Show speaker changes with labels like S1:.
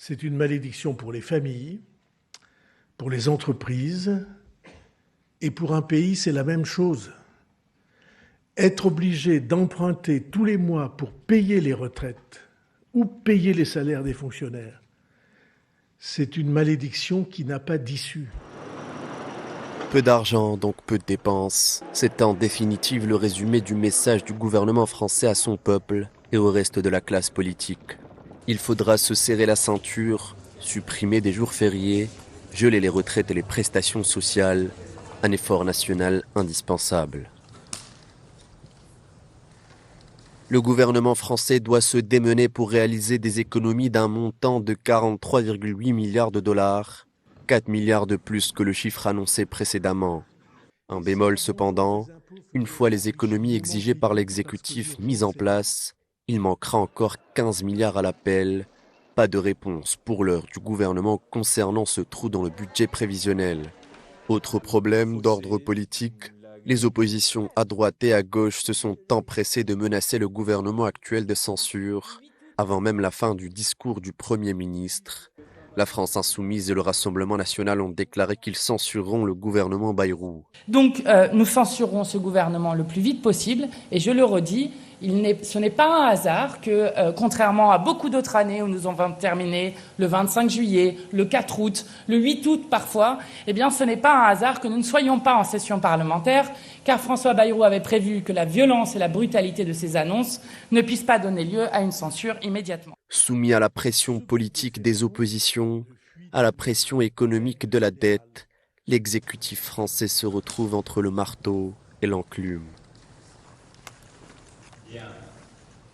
S1: C'est une malédiction pour les familles, pour les entreprises, et pour un pays, c'est la même chose. Être obligé d'emprunter tous les mois pour payer les retraites ou payer les salaires des fonctionnaires, c'est une malédiction qui n'a pas d'issue.
S2: Peu d'argent, donc peu de dépenses. C'est en définitive le résumé du message du gouvernement français à son peuple et au reste de la classe politique. Il faudra se serrer la ceinture, supprimer des jours fériés, geler les retraites et les prestations sociales, un effort national indispensable. Le gouvernement français doit se démener pour réaliser des économies d'un montant de 43,8 milliards de dollars, 4 milliards de plus que le chiffre annoncé précédemment. Un bémol cependant, une fois les économies exigées par l'exécutif mises en place, il manquera encore 15 milliards à l'appel. Pas de réponse pour l'heure du gouvernement concernant ce trou dans le budget prévisionnel. Autre problème d'ordre politique, les oppositions à droite et à gauche se sont empressées de menacer le gouvernement actuel de censure, avant même la fin du discours du Premier ministre. La France insoumise et le Rassemblement national ont déclaré qu'ils censureront le gouvernement Bayrou.
S3: Donc nous censurerons ce gouvernement le plus vite possible et je le redis, ce n'est pas un hasard que, contrairement à beaucoup d'autres années où nous avons terminé le 25 juillet, le 4 août, le 8 août parfois, eh bien ce n'est pas un hasard que nous ne soyons pas en session parlementaire, car François Bayrou avait prévu que la violence et la brutalité de ces annonces ne puissent pas donner lieu à une censure immédiatement.
S2: Soumis à la pression politique des oppositions, à la pression économique de la dette, l'exécutif français se retrouve entre le marteau et l'enclume.